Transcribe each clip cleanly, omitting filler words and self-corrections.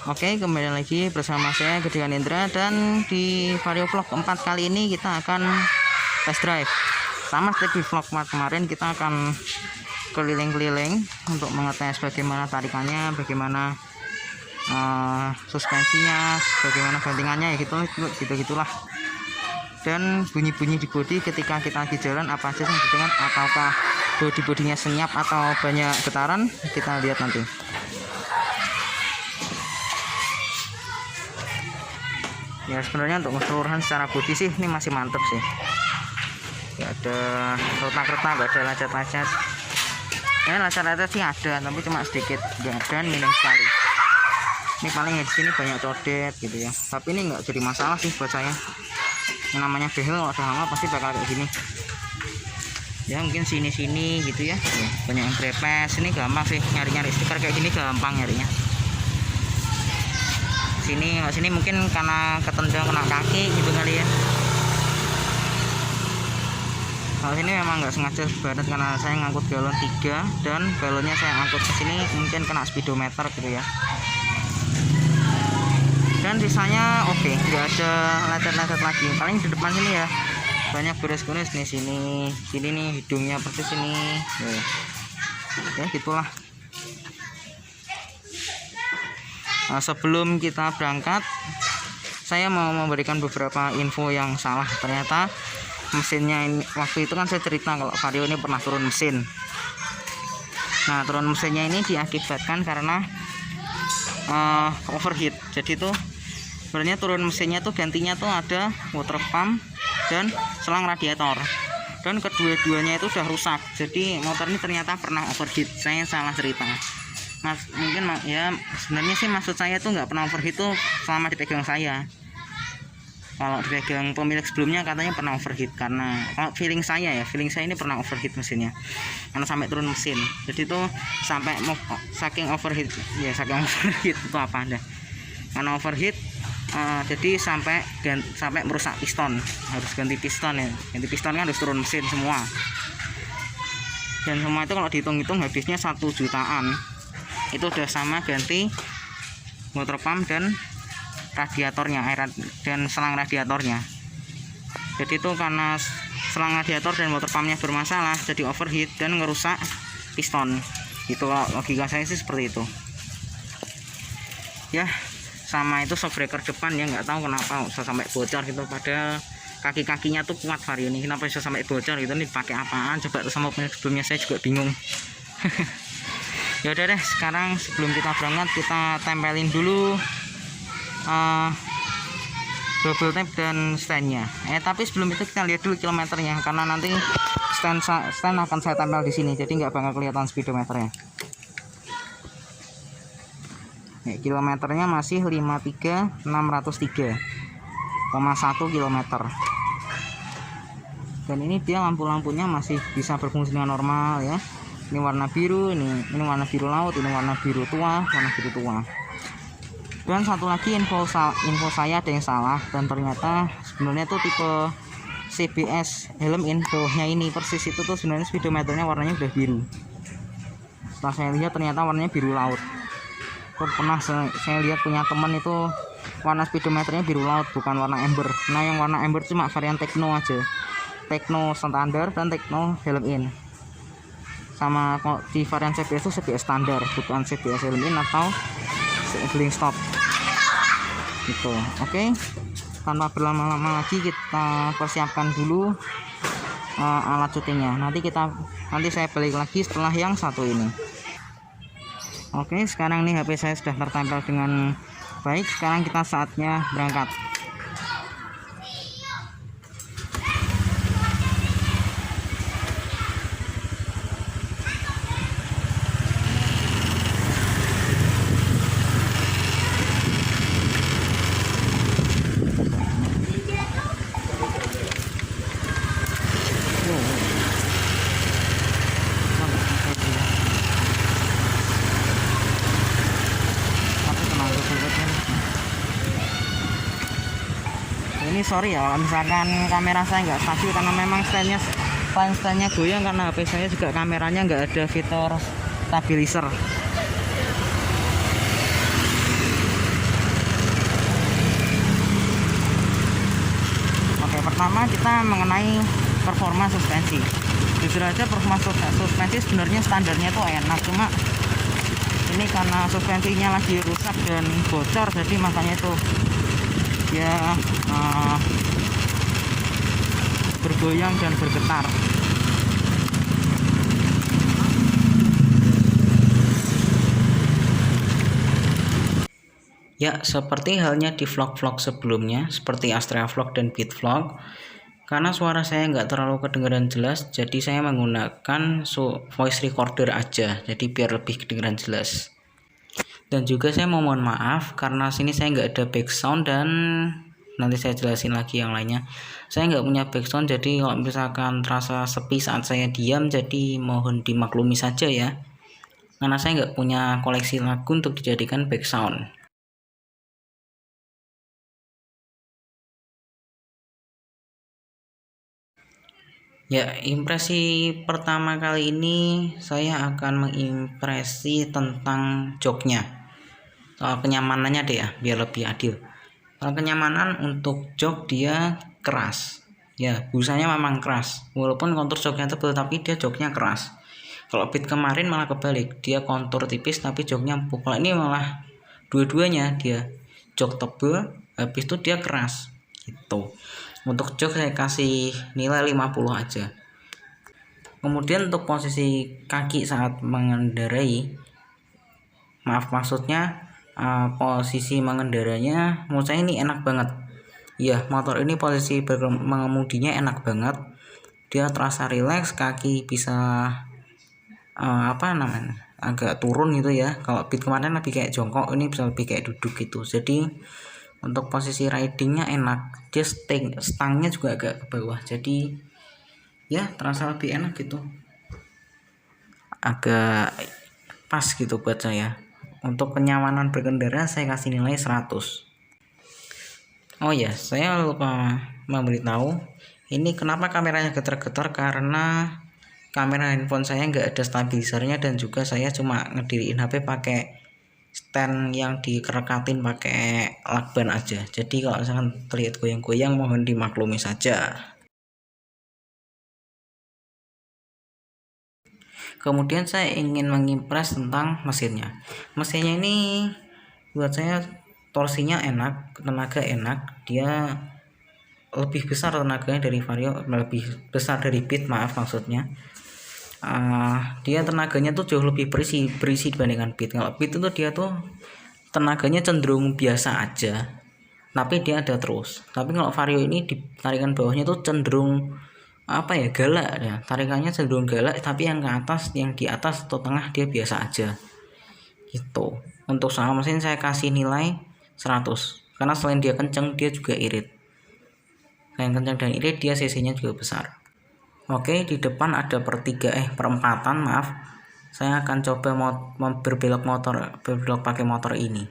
Oke, kembali lagi bersama saya Gedian Indra, dan di Vario Vlog keempat kali ini kita akan test drive. Sama seperti di vlog kemarin, kita akan keliling-keliling untuk mengetes bagaimana tarikannya, bagaimana suspensinya, bagaimana gantingannya, ya gitulah. Dan bunyi-bunyi di bodi ketika kita lagi jalan apa aja yang didengar, ataukah bodinya senyap atau banyak getaran, kita lihat nanti. Ya sebenarnya untuk keseluruhan secara bodi sih ini masih mantep sih, nggak ada retak-retak, nggak ada lecet-lecet. Ya lecet-lecet sih ada, tapi cuma sedikit, dan minim sekali. Ini paling di sini banyak codet gitu ya, tapi ini nggak jadi masalah sih buat saya. Yang namanya behel kalau udah lama pasti bakal kayak gini. Ya mungkin sini-sini gitu ya, banyak yang grepes. Ini gampang sih nyari-nyari stiker kayak gini, gampang nyarinya. Sini mungkin karena ketendang kena kaki gitu kali ya. Kalau sini memang nggak sengaja banget karena saya ngangkut galon 3 dan galonnya saya angkut ke sini, mungkin kena speedometer gitu ya. Dan sisanya oke, nggak ada lecet-lecet lagi. Paling di depan sini ya banyak gores-gores nih, sini nih hidungnya persis sini. Ya gitulah. Nah, sebelum kita berangkat, saya mau memberikan beberapa info yang salah. Ternyata mesinnya ini, waktu itu kan saya cerita kalau Vario ini pernah turun mesin. Nah, turun mesinnya ini diakibatkan karena overheat. Jadi tuh sebenarnya turun mesinnya tuh gantinya tuh ada water pump dan selang radiator, dan kedua-duanya itu sudah rusak. Jadi motor ini ternyata pernah overheat. Saya salah cerita. Mungkin ya sebenarnya sih maksud saya tuh nggak pernah overheat tuh selama dipegang saya. Kalau dipegang pemilik sebelumnya katanya pernah overheat, karena kalau feeling saya ini pernah overheat mesinnya karena sampai turun mesin. Jadi tuh sampai saking overheat itu apa anda, karena overheat jadi sampai merusak piston, harus ganti piston ya. Ganti piston kan harus turun mesin semua, dan semua itu kalau dihitung-hitung habisnya 1 jutaan. Itu udah sama ganti water pump dan radiatornya, air dan selang radiatornya. Jadi itu karena selang radiator dan water pumpnya bermasalah, jadi overheat dan ngerusak piston. Itu logika saya sih seperti itu ya. Sama itu shock breaker depan ya, nggak tahu kenapa bisa sampai bocor gitu, padahal kaki-kakinya tuh kuat Vario ini, kenapa bisa sampai bocor gitu. Ini pakai apaan coba, sama sebelumnya saya juga bingung. Ya udah deh, sekarang sebelum kita berangkat kita tempelin dulu double tap dan standnya. Tapi sebelum itu kita lihat dulu kilometernya, karena nanti stand akan saya tempel di sini, jadi nggak bakal kelihatan speedometernya. Kilometernya masih 53.603,1 km. Dan ini dia lampu-lampunya masih bisa berfungsi dengan normal ya. Ini warna biru, ini warna biru laut, ini warna biru tua, Dan satu lagi info saya ada yang salah, dan ternyata sebenarnya tuh tipe CBS helm in bawahnya ini persis itu tuh sebenarnya speedometernya warnanya udah biru. Setelah saya lihat ternyata warnanya biru laut. Pernah saya lihat punya teman itu warna speedometernya biru laut, bukan warna ember. Nah yang warna ember cuma varian Tekno aja, Tekno standar dan Tekno helm in. Sama di varian CBS itu CBS standar, bukan CBS helm in atau blink stop gitu. Oke, tanpa berlama-lama lagi kita persiapkan dulu alat syutingnya. Nanti saya balik lagi setelah yang satu ini. Oke, sekarang nih HP saya sudah tertempel dengan baik. Sekarang kita saatnya berangkat. Ini sorry ya kalau misalkan kamera saya nggak stabil, karena memang standnya goyang, karena HP saya juga kameranya nggak ada fitur stabilizer. kita mengenai performa suspensi. Jujur aja performa suspensi sebenarnya standarnya tuh enak, cuma ini karena suspensinya lagi rusak dan bocor, jadi makanya itu dia bergoyang dan bergetar. Ya, seperti halnya di vlog-vlog sebelumnya, seperti Astrea Vlog dan Beat Vlog, karena suara saya nggak terlalu kedengaran jelas, jadi saya menggunakan voice recorder aja, jadi biar lebih kedengaran jelas. Dan juga saya mau mohon maaf, karena sini saya nggak ada background, dan nanti saya jelasin lagi yang lainnya. Saya nggak punya background, jadi kalau misalkan terasa sepi saat saya diam, jadi mohon dimaklumi saja ya, karena saya nggak punya koleksi lagu untuk dijadikan background. Ya, impresi pertama kali ini saya akan mengimpresi tentang joknya. Soal kenyamanannya deh ya, biar lebih adil. Kalau kenyamanan, untuk jok dia keras. Ya, busanya memang keras. Walaupun kontur joknya tebal, tapi dia joknya keras. Kalau Beat kemarin malah kebalik, dia kontur tipis tapi joknya empuk. Kalau ini malah dua-duanya, dia jok tebal, habis itu dia keras. Gitu. Untuk jok saya kasih nilai 50 aja. Kemudian untuk posisi kaki saat mengendarai, maksudnya posisi mengendaranya, menurut saya ini enak banget. Ya, motor ini posisi mengemudinya enak banget. Dia terasa rileks, kaki bisa agak turun gitu ya. Kalau Beat kemarin lebih kayak jongkok, ini bisa lebih kayak duduk gitu. Jadi untuk posisi ridingnya enak, dia stangnya juga agak ke bawah, jadi ya terasa lebih enak gitu, agak pas gitu buat saya. Untuk kenyamanan berkendara saya kasih nilai 100. Oh ya, saya lupa memberitahu, ini kenapa kameranya getar-getar, karena kamera handphone saya nggak ada stabilisernya, dan juga saya cuma ngediriin HP pakai stand yang dikerekatin pakai lakban aja. Jadi kalau misalkan terlihat goyang-goyang, mohon dimaklumi saja. Kemudian saya ingin mengimpress tentang mesinnya. Mesinnya ini buat saya torsinya enak, tenaga enak, dia lebih besar tenaganya dari Vario, lebih besar dari Beat, maksudnya. Dia tenaganya tuh jauh lebih berisi dibandingkan Beat. Kalau Beat itu dia tuh tenaganya cenderung biasa aja, tapi dia ada terus. Tapi kalau Vario ini di tarikan bawahnya tuh cenderung galak ya, tarikannya cenderung galak, tapi yang di atas atau tengah dia biasa aja gitu. Untuk soal mesin saya kasih nilai 100, karena selain dia kenceng, dia juga irit. Selain kenceng dan irit, dia cc nya juga besar. Oke, di depan ada perempatan, saya akan coba berbelok pakai motor ini.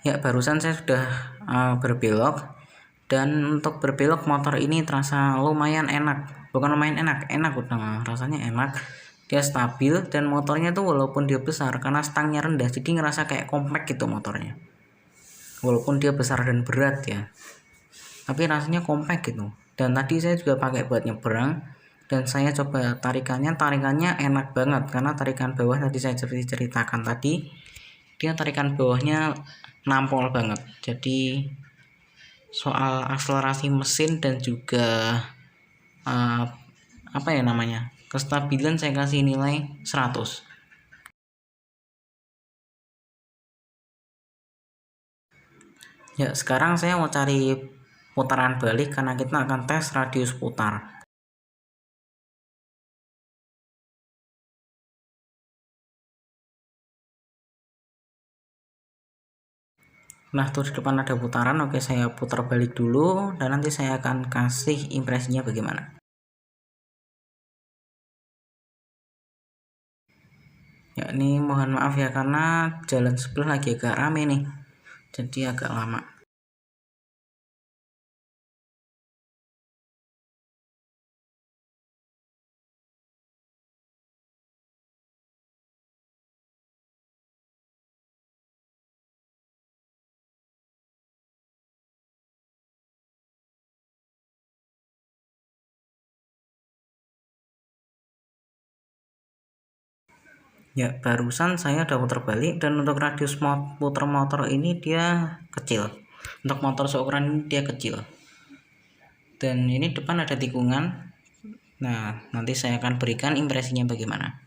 Ya, barusan saya sudah berbelok, dan untuk berbelok motor ini terasa lumayan enak. Bukan lumayan enak, udah rasanya enak. Dia stabil, dan motornya tuh walaupun dia besar, karena stangnya rendah, jadi ngerasa kayak compact gitu motornya. Walaupun dia besar dan berat ya, tapi rasanya compact gitu. Dan tadi saya juga pakai buat nyebrang, dan saya coba tarikannya enak banget, karena tarikan bawah tadi saya ceritakan tadi, dia tarikan bawahnya nampol banget. Jadi soal akselerasi mesin dan juga kestabilan saya kasih nilai 100. Ya, sekarang saya mau cari putaran balik, karena kita akan tes radius putar. Nah, tuh di depan ada putaran. Oke, saya putar balik dulu, dan nanti saya akan kasih impresinya bagaimana. Ya, ini mohon maaf ya, karena jalan sebelah lagi agak rame nih, jadi agak lama. Ya, barusan saya udah putar balik, dan untuk radius putar motor ini dia kecil. Untuk motor seukuran ini dia kecil. Dan ini depan ada tikungan. Nah, nanti saya akan berikan impresinya bagaimana.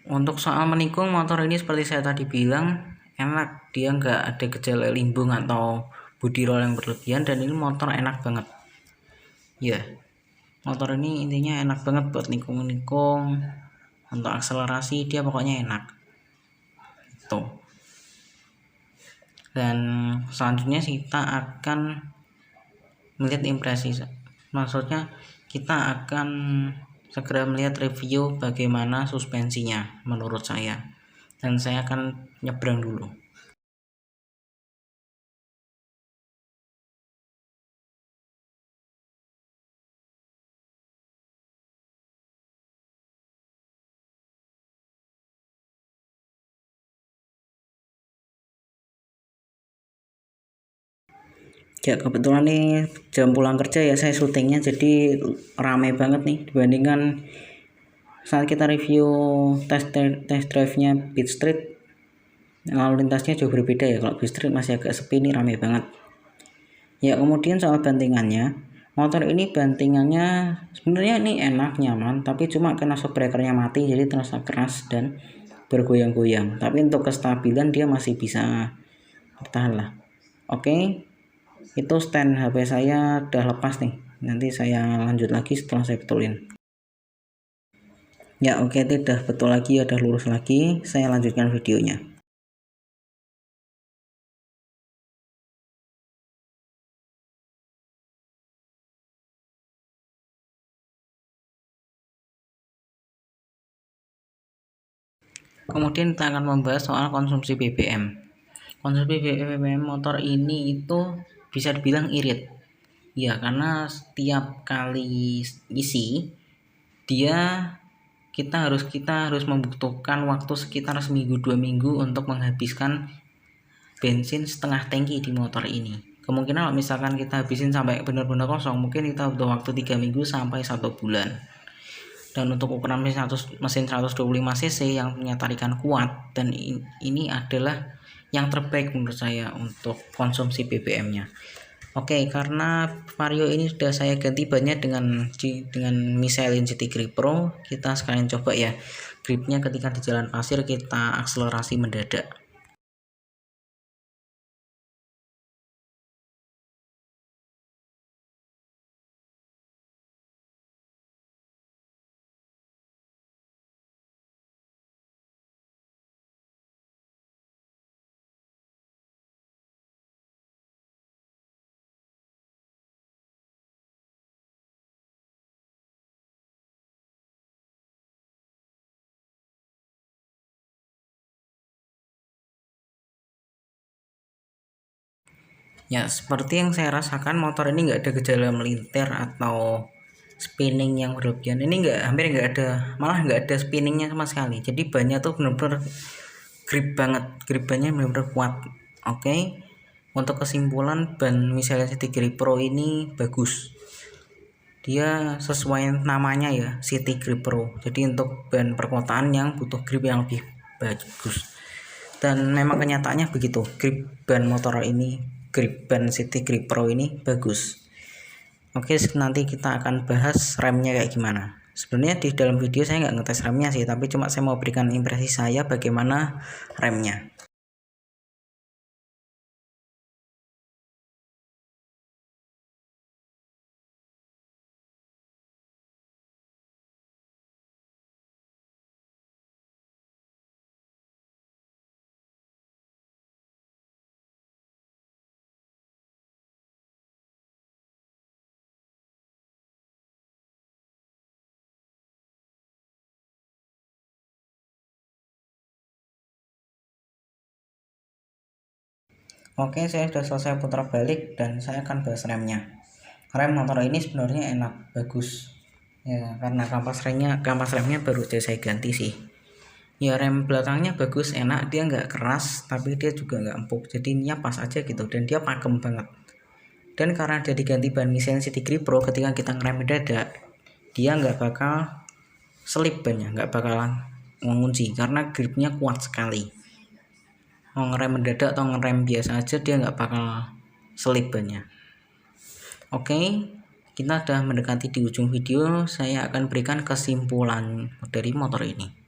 Untuk soal menikung, motor ini seperti saya tadi bilang enak, dia nggak ada gejala limbung atau body roll yang berlebihan, dan ini motor enak banget ya. Motor ini intinya enak banget buat nikung-nikung. Untuk akselerasi dia pokoknya enak tuh. Dan selanjutnya kita akan melihat impresi, maksudnya kita akan segera melihat review bagaimana suspensinya menurut saya, dan saya akan nyebrang dulu. Ya, kebetulan nih jam pulang kerja ya, saya syutingnya jadi rame banget nih dibandingkan saat kita review test drive-nya Beat Street. Lalu lintasnya jauh berbeda ya, kalau Beat Street masih agak sepi, ini rame banget. Ya, kemudian soal bantingannya, motor ini bantingannya sebenarnya ini enak, nyaman, tapi cuma kena shock breakernya mati, jadi terasa keras dan bergoyang-goyang. Tapi untuk kestabilan dia masih bisa bertahan lah. Oke, itu stand HP saya udah lepas nih, nanti saya lanjut lagi setelah saya betulin. Ya, oke, itu udah betul lagi, udah lurus lagi. Saya lanjutkan videonya. Kemudian kita akan membahas soal konsumsi BBM. Konsumsi BBM motor ini itu bisa dibilang irit ya, karena setiap kali isi dia kita harus membutuhkan waktu sekitar seminggu 2 minggu untuk menghabiskan bensin setengah tangki di motor ini. Kemungkinan kalau misalkan kita habisin sampai benar-benar kosong, mungkin kita butuh waktu 3 minggu sampai 1 bulan. Dan untuk ukuran mesin 125 cc yang punya tarikan kuat, dan ini adalah yang terbaik menurut saya untuk konsumsi BBM-nya. Oke, karena Vario ini sudah saya ganti bannya dengan Michelin City Grip Pro, kita sekalian coba ya gripnya ketika di jalan pasir kita akselerasi mendadak. Ya, seperti yang saya rasakan, motor ini nggak ada gejala melintir atau spinning yang berlebihan. Ini hampir nggak ada, malah nggak ada spinningnya sama sekali. Jadi bannya tuh benar-benar grip banget, grip bannya benar-benar kuat. Oke, untuk kesimpulan, ban Michelin City Grip Pro ini bagus. Dia sesuai namanya ya, City Grip Pro. Jadi untuk ban perkotaan yang butuh grip yang lebih bagus. Dan memang kenyataannya begitu, grip ban motor ini, grip ban City Grip Pro ini bagus. Oke, nanti kita akan bahas remnya kayak gimana. Sebenarnya di dalam video saya nggak ngetes remnya sih, tapi cuma saya mau berikan impresi saya bagaimana remnya. Oke, saya sudah selesai putar balik dan saya akan bahas remnya. Rem motor ini sebenarnya enak, bagus. Ya, karena kampas remnya baru aja saya ganti sih. Ya, rem belakangnya bagus, enak, dia nggak keras, tapi dia juga nggak empuk. Jadi ininya pas aja gitu, dan dia pakem banget. Dan karena dia diganti ban Michelin City Grip Pro, ketika kita ngerem mendadak dia nggak bakal selip bannya, nggak bakalan mengunci karena gripnya kuat sekali. Mau ngerem mendadak atau ngerem biasa aja dia nggak bakal selip bannya. Oke, kita sudah mendekati di ujung video. Saya akan berikan kesimpulan dari motor ini.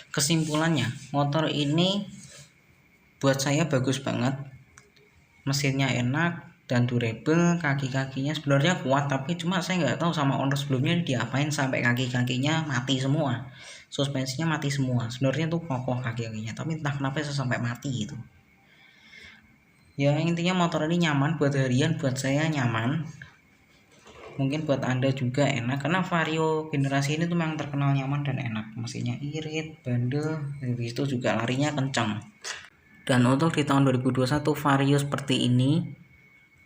Kesimpulannya, motor ini buat saya bagus banget, mesinnya enak dan durable, kaki-kakinya sebenarnya kuat, tapi cuma saya nggak tahu sama owner sebelumnya diapain sampai kaki-kakinya mati semua, suspensinya mati semua. Sebenarnya tuh kokoh kaki-kakinya, tapi entah kenapa saya sampai mati itu. Ya intinya motor ini nyaman buat harian, buat saya nyaman. Mungkin buat Anda juga enak, karena Vario generasi ini tuh memang terkenal nyaman dan enak. Mesinnya irit, bandel, habis itu juga larinya kencang. Dan untuk di tahun 2021 Vario seperti ini,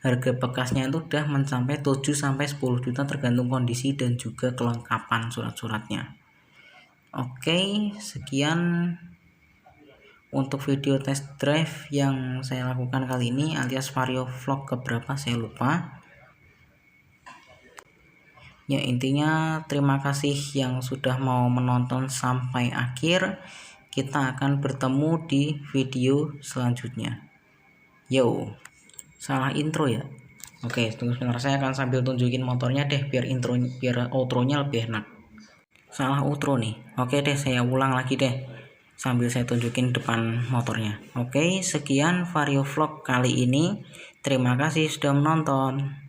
harga bekasnya itu udah mencapai 7-10 juta tergantung kondisi dan juga kelengkapan surat-suratnya. Oke, sekian untuk video test drive yang saya lakukan kali ini, alias Vario vlog keberapa saya lupa. Ya intinya terima kasih yang sudah mau menonton sampai akhir. Kita akan bertemu di video selanjutnya. Yo, salah intro ya. Oke, tunggu sebentar, saya akan sambil tunjukin motornya deh biar outronya lebih enak. Salah outro nih. Oke deh, saya ulang lagi deh sambil saya tunjukin depan motornya. Oke, sekian Vario vlog kali ini. Terima kasih sudah menonton.